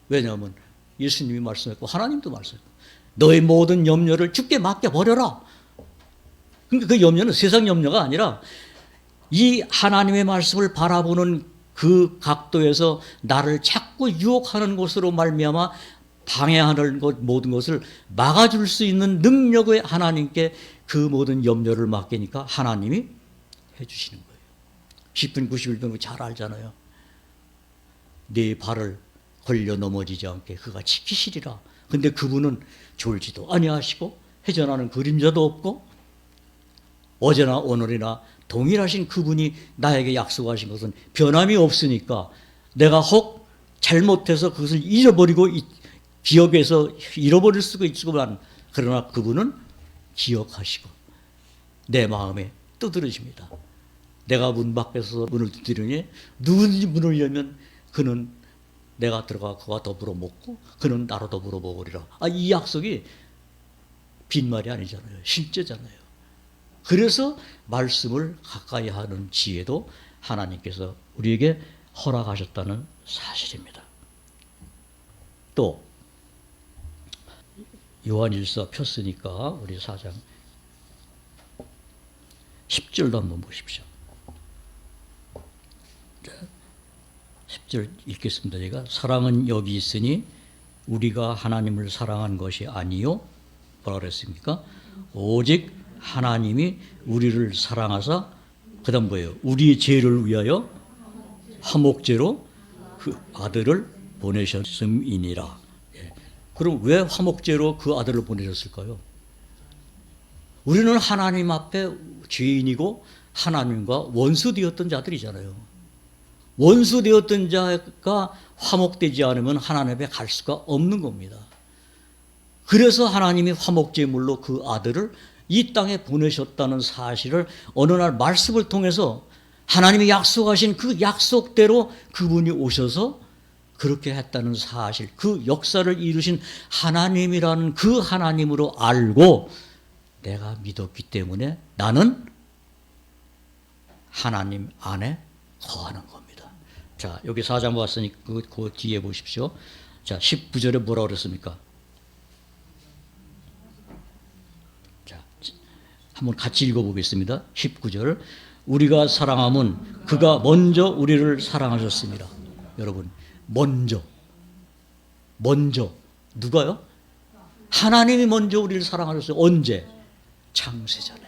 왜냐하면 예수님이 말씀했고 하나님도 말씀했고, 너의 모든 염려를 주께 맡겨버려라. 그러니까 그 염려는 세상 염려가 아니라 이 하나님의 말씀을 바라보는 그 각도에서 나를 자꾸 유혹하는 것으로 말미암아 방해하는 것, 모든 것을 막아줄 수 있는 능력의 하나님께 그 모든 염려를 맡기니까 하나님이 해주시는 거예요. 10분 91분 잘 알잖아요. 네 발을 걸려 넘어지지 않게 그가 지키시리라. 근데 그분은 졸지도 아니하시고 회전하는 그림자도 없고 어제나 오늘이나 동일하신 그분이 나에게 약속하신 것은 변함이 없으니까 내가 혹 잘못해서 그것을 잃어버리고 기억에서 잃어버릴 수가 있지만, 그러나 그분은 기억하시고 내 마음에 떠들으십니다. 내가 문 밖에서 문을 두드리니 누구든지 문을 열면 그는 내가 들어가 그와 더불어 먹고 그는 나로 더불어 먹으리라. 이 약속이 빈말이 아니잖아요. 실제잖아요. 그래서 말씀을 가까이 하는 지혜도 하나님께서 우리에게 허락하셨다는 사실입니다. 또 요한일서 폈으니까 우리 4장 10절도 한번 보십시오. 10절 읽겠습니다. 제가 사랑은 여기 있으니 우리가 하나님을 사랑한 것이 아니요, 뭐라 그랬습니까? 오직 하나님이 우리를 사랑하사, 그 다음 뭐예요? 우리의 죄를 위하여 화목제로 그 아들을 보내셨음이니라. 그럼 왜 화목제로 그 아들을 보내셨을까요? 우리는 하나님 앞에 죄인이고 하나님과 원수되었던 자들이잖아요. 원수되었던 자가 화목되지 않으면 하나님 앞에 갈 수가 없는 겁니다. 그래서 하나님이 화목제물로 그 아들을 이 땅에 보내셨다는 사실을 어느 날 말씀을 통해서 하나님이 약속하신 그 약속대로 그분이 오셔서 그렇게 했다는 사실, 그 역사를 이루신 하나님이라는 그 하나님으로 알고 내가 믿었기 때문에 나는 하나님 안에 거하는 겁니다. 자, 여기 4장 봤으니 그 뒤에 보십시오. 자, 19절에 뭐라고 그랬습니까? 자, 한번 같이 읽어보겠습니다. 19절. 우리가 사랑함은 그가 먼저 우리를 사랑하셨습니다. 여러분, 먼저 누가요? 하나님이 먼저 우리를 사랑하셨어요. 언제? 창세전에.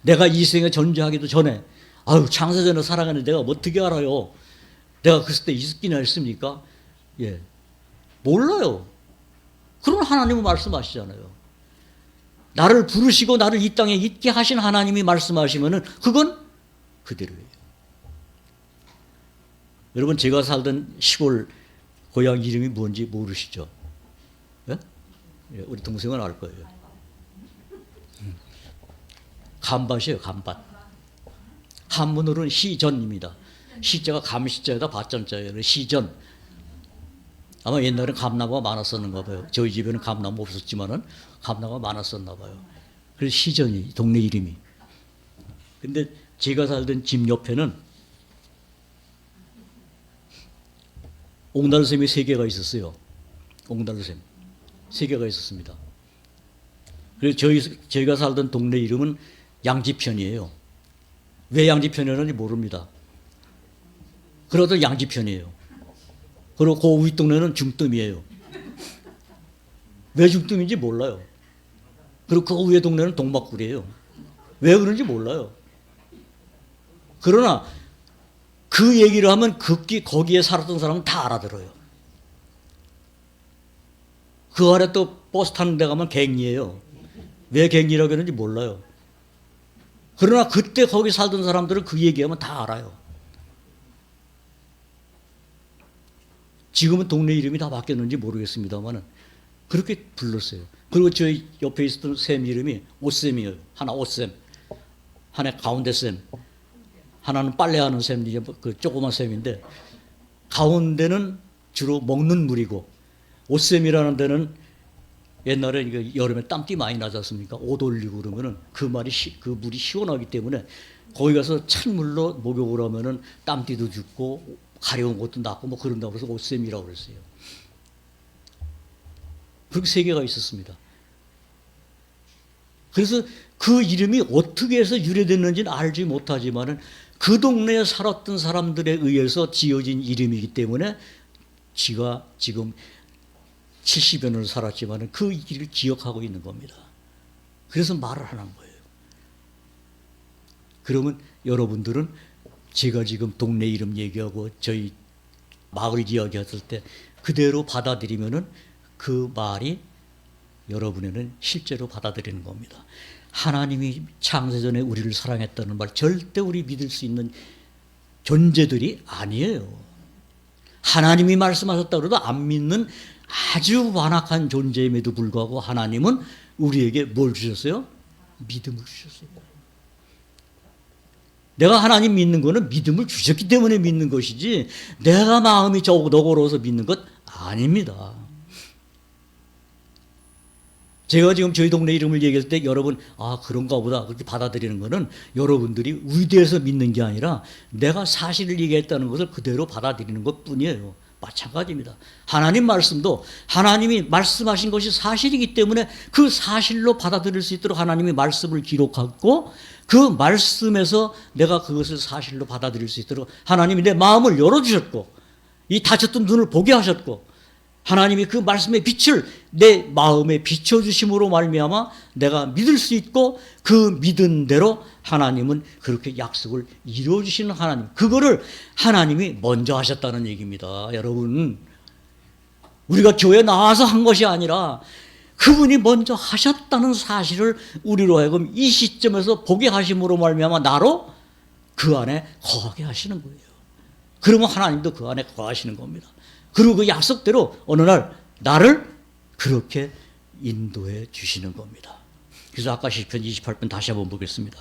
내가 이 생에 존재하기도 전에, 창세전에 사랑하는데 내가 어떻게 알아요? 내가 그때 있기나 했습니까? 예, 몰라요. 그럼 하나님은 말씀하시잖아요. 나를 부르시고 나를 이 땅에 있게 하신 하나님이 말씀하시면은 그건 그대로예요. 여러분, 제가 살던 시골 고향 이름이 뭔지 모르시죠? 예? 우리 동생은 알 거예요. 감밭이에요, 감밭. 한문으로는 시전입니다. 시자가 감시자에다 밭전자예요. 시전. 아마 옛날엔 감나무가 많았었는가 봐요. 저희 집에는 감나무 없었지만은 감나무가 많았었나 봐요. 그래서 시전이 동네 이름이. 근데 제가 살던 집 옆에는 옥나루샘이 3개가 있었어요. 옥나루샘 3개가 있었습니다. 그래서 저희가 살던 동네 이름은 양지편이에요. 왜 양지편이라는지 모릅니다. 그래도 양지편이에요. 그리고 그 윗동네는 중뜸이에요. 왜 중뜸인지 몰라요. 그리고 그 위에 동네는 동막굴이에요. 왜 그런지 몰라요. 그러나 그 얘기를 하면 거기에 살았던 사람은 다 알아들어요. 그 아래 또 버스 타는 데 가면 갱리예요. 왜 갱리라고 하는지 몰라요. 그러나 그때 거기 살던 사람들은 그 얘기하면 다 알아요. 지금은 동네 이름이 다 바뀌었는지 모르겠습니다만 그렇게 불렀어요. 그리고 저희 옆에 있었던 샘 이름이 옷샘이에요. 하나 옷샘, 하나 가운데 샘, 하나는 빨래하는 샘, 이제 그 조그만 샘인데 가운데는 주로 먹는 물이고 옷샘이라는 데는 옛날에 이거 여름에 땀띠 많이 나지 않습니까? 옷 올리고 그러면은 그 물이 시원하기 때문에 거기 가서 찬물로 목욕을 하면은 땀띠도 죽고 가려운 것도 낫고 뭐 그런다고 해서 옷샘이라고 그랬어요. 그렇게 3개가 있었습니다. 그래서 그 이름이 어떻게 해서 유래됐는지는 알지 못하지만은 그 동네에 살았던 사람들에 의해서 지어진 이름이기 때문에 지가 지금 70여 년을 살았지만은 그 일을 기억하고 있는 겁니다. 그래서 말을 하는 거예요. 그러면 여러분들은 제가 지금 동네 이름 얘기하고 저희 마을 이야기했을 때 그대로 받아들이면은 그 말이 여러분에는 실제로 받아들이는 겁니다. 하나님이 창세전에 우리를 사랑했다는 말 절대 우리 믿을 수 있는 존재들이 아니에요. 하나님이 말씀하셨다고 해도 안 믿는 아주 완악한 존재임에도 불구하고 하나님은 우리에게 뭘 주셨어요? 믿음을 주셨어요. 내가 하나님 믿는 거는 믿음을 주셨기 때문에 믿는 것이지 내가 마음이 너그러워서 믿는 것 아닙니다. 제가 지금 저희 동네 이름을 얘기할 때 여러분 그런가 보다 그렇게 받아들이는 거는 여러분들이 의대해서 믿는 게 아니라 내가 사실을 얘기했다는 것을 그대로 받아들이는 것뿐이에요. 마찬가지입니다. 하나님 말씀도 하나님이 말씀하신 것이 사실이기 때문에 그 사실로 받아들일 수 있도록 하나님이 말씀을 기록하고 그 말씀에서 내가 그것을 사실로 받아들일 수 있도록 하나님이 내 마음을 열어주셨고 이 닫혔던 눈을 보게 하셨고 하나님이 그 말씀의 빛을 내 마음에 비춰주심으로 말미암아 내가 믿을 수 있고 그 믿은 대로 하나님은 그렇게 약속을 이루어주시는 하나님, 그거를 하나님이 먼저 하셨다는 얘기입니다. 여러분, 우리가 교회에 나와서 한 것이 아니라 그분이 먼저 하셨다는 사실을 우리로 하여금 이 시점에서 보게 하심으로 말미암아 나로 그 안에 거하게 하시는 거예요. 그러면 하나님도 그 안에 거하시는 겁니다. 그리고 그 약속대로 어느 날 나를 그렇게 인도해 주시는 겁니다. 그래서 아까 시편 28편 다시 한번 보겠습니다.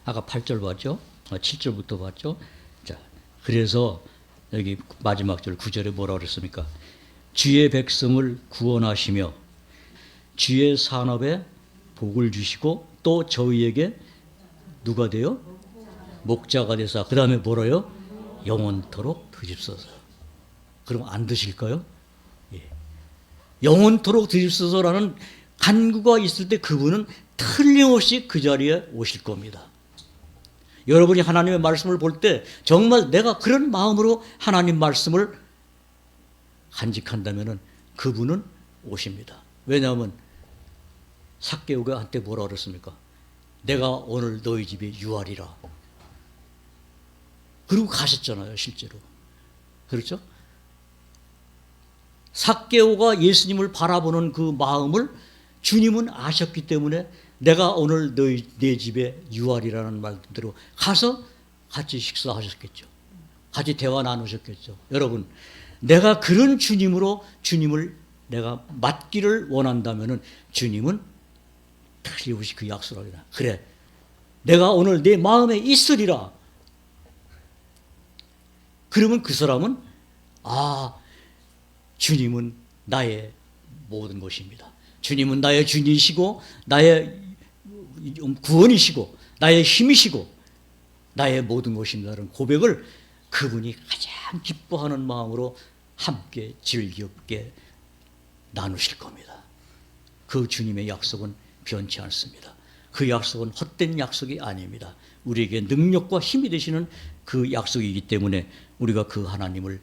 아까 8절 봤죠? 7절부터 봤죠? 자, 그래서 여기 마지막 절 9절에 뭐라고 그랬습니까? 주의 백성을 구원하시며 주의 산업에 복을 주시고 또 저희에게 누가 돼요? 목자가 되사. 그 다음에 뭐라요? 영원토록 드십소서. 그럼 안 드실까요? 예. 영원토록 드십소서라는 간구가 있을 때 그분은 틀림없이 그 자리에 오실 겁니다. 여러분이 하나님의 말씀을 볼 때 정말 내가 그런 마음으로 하나님 말씀을 간직한다면 그분은 오십니다. 왜냐하면 삭개오가 한때 뭐라 그랬습니까? 내가 오늘 너희 집에 유하리라. 그리고 가셨잖아요, 실제로. 그렇죠? 삭개오가 예수님을 바라보는 그 마음을 주님은 아셨기 때문에 내가 오늘 내 집에 유하리라는 말대로 가서 같이 식사하셨겠죠. 같이 대화 나누셨겠죠. 여러분, 내가 그런 주님으로 주님을 내가 맡기를 원한다면은 주님은 틀림없이 그 약속을 하겠다. 그래, 내가 오늘 내 마음에 있으리라. 그러면 그 사람은 주님은 나의 모든 것입니다. 주님은 나의 주님이시고 나의 구원이시고 나의 힘이시고 나의 모든 것입니다라는 고백을 그분이 가장 기뻐하는 마음으로 함께 즐겁게 나누실 겁니다. 그 주님의 약속은 변치 않습니다. 그 약속은 헛된 약속이 아닙니다. 우리에게 능력과 힘이 되시는 그 약속이기 때문에 우리가 그 하나님을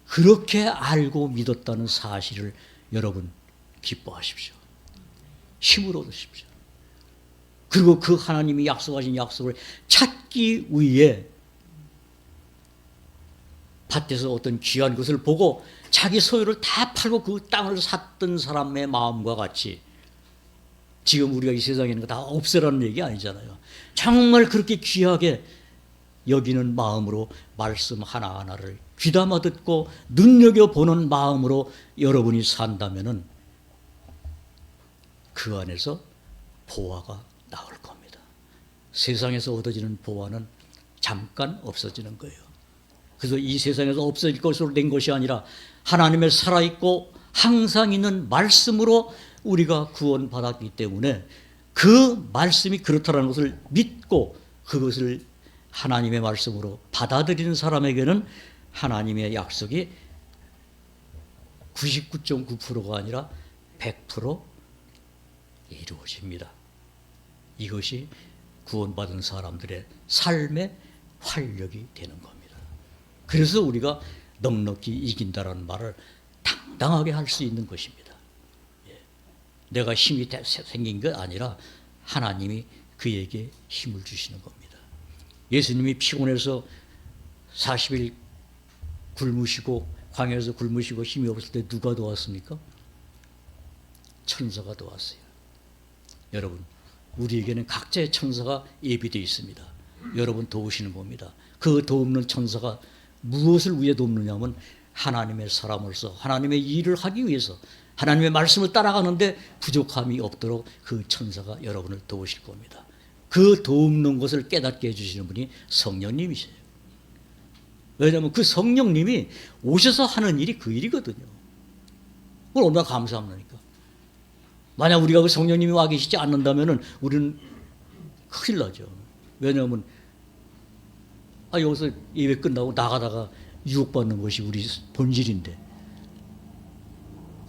그렇게 알고 믿었다는 사실을 여러분 기뻐하십시오. 힘을 얻으십시오. 그리고 그 하나님이 약속하신 약속을 찾기 위해 밭에서 어떤 귀한 것을 보고 자기 소유를 다 팔고 그 땅을 샀던 사람의 마음과 같이 지금 우리가 이 세상에 있는 거 다 없애라는 얘기 아니잖아요. 정말 그렇게 귀하게 여기는 마음으로 말씀 하나하나를 귀담아 듣고 눈여겨보는 마음으로 여러분이 산다면은 그 안에서 보화가 나올 겁니다. 세상에서 얻어지는 보화는 잠깐 없어지는 거예요. 그래서 이 세상에서 없어질 것으로 된 것이 아니라 하나님의 살아있고 항상 있는 말씀으로 우리가 구원받았기 때문에 그 말씀이 그렇다는 것을 믿고 그것을 하나님의 말씀으로 받아들이는 사람에게는 하나님의 약속이 99.9%가 아니라 100% 이루어집니다. 이것이 구원받은 사람들의 삶의 활력이 되는 겁니다. 그래서 우리가 넉넉히 이긴다라는 말을 당당하게 할 수 있는 것입니다. 내가 힘이 생긴 게 아니라 하나님이 그에게 힘을 주시는 겁니다. 예수님이 피곤해서 40일 굶으시고 광야에서 굶으시고 힘이 없을 때 누가 도왔습니까? 천사가 도왔어요. 여러분, 우리에게는 각자의 천사가 예비되어 있습니다. 여러분 도우시는 겁니다. 그 돕는 천사가 무엇을 위해 돕느냐면 하나님의 사람으로서 하나님의 일을 하기 위해서 하나님의 말씀을 따라가는데 부족함이 없도록 그 천사가 여러분을 도우실 겁니다. 그 돕는 것을 깨닫게 해주시는 분이 성령님이세요. 왜냐하면 그 성령님이 오셔서 하는 일이 그 일이거든요. 그걸 얼마나 감사합니까? 만약 우리가 그 성령님이 와 계시지 않는다면 우리는 큰일 나죠. 왜냐하면 여기서 예배 끝나고 나가다가 유혹받는 것이 우리 본질인데,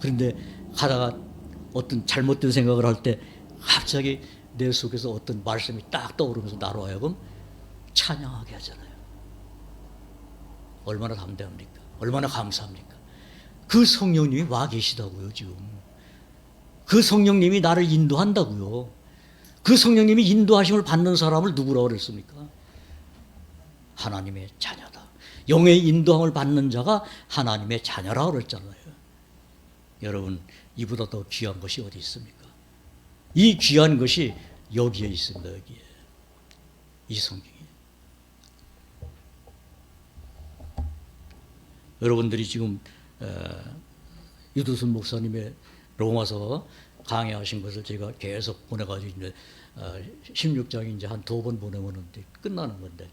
그런데 가다가 어떤 잘못된 생각을 할 때 갑자기 내 속에서 어떤 말씀이 딱 떠오르면서 나로 하여금 찬양하게 하잖아요. 얼마나 담대합니까? 얼마나 감사합니까? 그 성령님이 와 계시다고요. 지금 그 성령님이 나를 인도한다고요. 그 성령님이 인도하심을 받는 사람을 누구라고 그랬습니까? 하나님의 자녀다. 영의 인도함을 받는 자가 하나님의 자녀라고 그랬잖아요. 여러분, 이보다 더 귀한 것이 어디 있습니까? 이 귀한 것이 여기에 있습니다. 여기에. 이 성경에. 여러분들이 지금 유두순 목사님의 로마서 강의하신 것을 제가 계속 보내가지고 이제 16장이 이제 한 2번 보내면 끝나는 건데,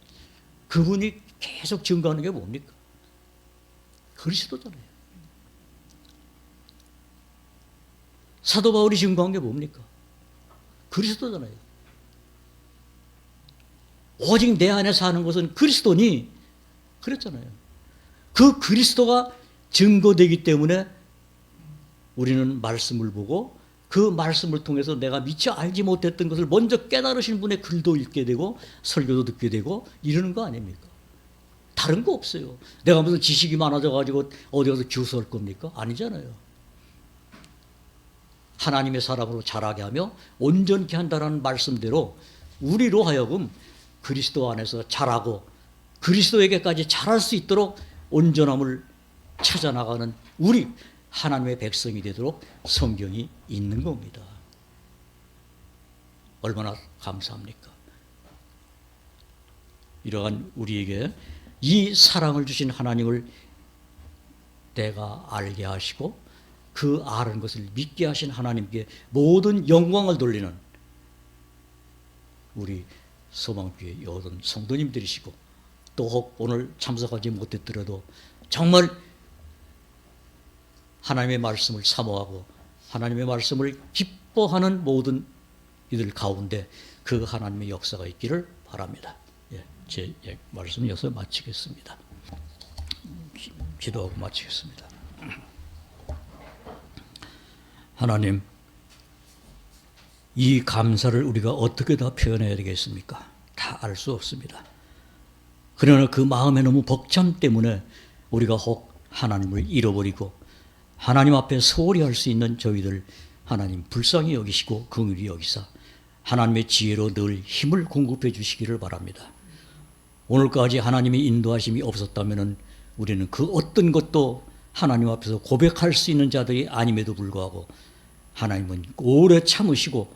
그분이 계속 증거하는 게 뭡니까? 그리스도잖아요. 사도 바울이 증거한 게 뭡니까? 그리스도잖아요. 오직 내 안에 사는 것은 그리스도니 그랬잖아요. 그 그리스도가 증거되기 때문에 우리는 말씀을 보고 그 말씀을 통해서 내가 미처 알지 못했던 것을 먼저 깨달으신 분의 글도 읽게 되고 설교도 듣게 되고 이러는 거 아닙니까? 다른 거 없어요. 내가 무슨 지식이 많아져가지고 어디 가서 교수할 겁니까? 아니잖아요. 하나님의 사람으로 자라게 하며 온전케 한다는 말씀대로 우리로 하여금 그리스도 안에서 자라고 그리스도에게까지 자랄 수 있도록 온전함을 찾아나가는 우리 하나님의 백성이 되도록 성경이 있는 겁니다. 얼마나 감사합니까? 이러한 우리에게 이 사랑을 주신 하나님을 내가 알게 하시고 그 아는 것을 믿게 하신 하나님께 모든 영광을 돌리는 우리 소망교회 여든 성도님들이시고 또 혹 오늘 참석하지 못했더라도 정말 하나님의 말씀을 사모하고 하나님의 말씀을 기뻐하는 모든 이들 가운데 그 하나님의 역사가 있기를 바랍니다. 예, 제 말씀을 여기서 마치겠습니다. 기도하고 마치겠습니다. 하나님, 이 감사를 우리가 어떻게 다 표현해야 되겠습니까? 다 알 수 없습니다. 그러나 그 마음의 너무 벅참 때문에 우리가 혹 하나님을 잃어버리고 하나님 앞에 소홀히 할 수 있는 저희들 하나님 불쌍히 여기시고 긍휼히 여기사 하나님의 지혜로 늘 힘을 공급해 주시기를 바랍니다. 오늘까지 하나님의 인도하심이 없었다면 우리는 그 어떤 것도 하나님 앞에서 고백할 수 있는 자들이 아님에도 불구하고 하나님은 오래 참으시고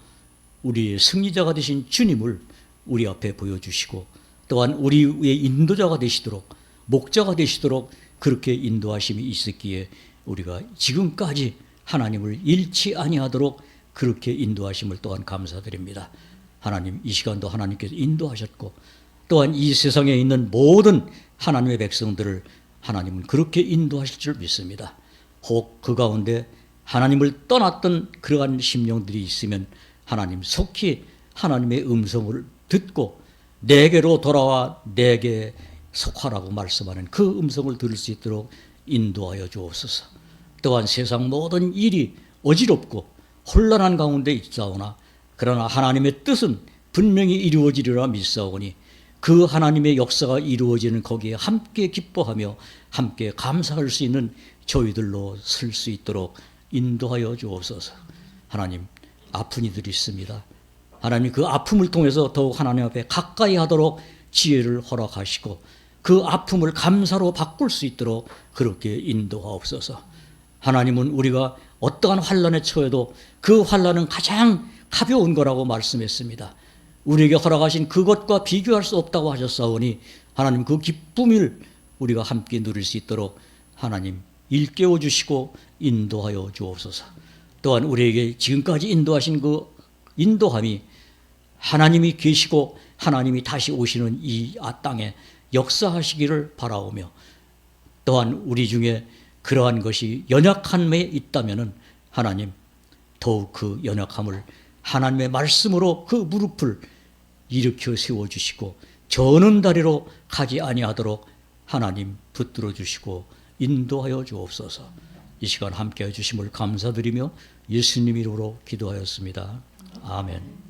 우리의 승리자가 되신 주님을 우리 앞에 보여주시고 또한 우리의 인도자가 되시도록 목자가 되시도록 그렇게 인도하심이 있었기에 우리가 지금까지 하나님을 잃지 아니하도록 그렇게 인도하심을 또한 감사드립니다. 하나님, 이 시간도 하나님께서 인도하셨고 또한 이 세상에 있는 모든 하나님의 백성들을 하나님은 그렇게 인도하실 줄 믿습니다. 혹 그 가운데 하나님을 떠났던 그러한 심령들이 있으면 하나님 속히 하나님의 음성을 듣고 내게로 돌아와 내게 속하라고 말씀하는 그 음성을 들을 수 있도록 인도하여 주옵소서. 또한 세상 모든 일이 어지럽고 혼란한 가운데 있사오나 그러나 하나님의 뜻은 분명히 이루어지리라 믿사오니 그 하나님의 역사가 이루어지는 거기에 함께 기뻐하며 함께 감사할 수 있는 저희들로 설 수 있도록 인도하여 주옵소서. 하나님, 아픈 이들이 있습니다. 하나님, 그 아픔을 통해서 더욱 하나님 앞에 가까이 하도록 지혜를 허락하시고 그 아픔을 감사로 바꿀 수 있도록 그렇게 인도하옵소서. 하나님은 우리가 어떠한 환난에 처해도 그 환난은 가장 가벼운 거라고 말씀했습니다. 우리에게 허락하신 그것과 비교할 수 없다고 하셨사오니 하나님, 그 기쁨을 우리가 함께 누릴 수 있도록 하나님 일깨워 주시고 인도하여 주옵소서. 또한 우리에게 지금까지 인도하신 그 인도함이 하나님이 계시고 하나님이 다시 오시는 이 땅에 역사하시기를 바라오며 또한 우리 중에 그러한 것이 연약함에 있다면 하나님 더욱 그 연약함을 하나님의 말씀으로 그 무릎을 일으켜 세워주시고 저는 다리로 가지 아니하도록 하나님 붙들어 주시고 인도하여 주옵소서. 이 시간 함께해 주심을 감사드리며 예수님 이름으로 기도하였습니다. 아멘.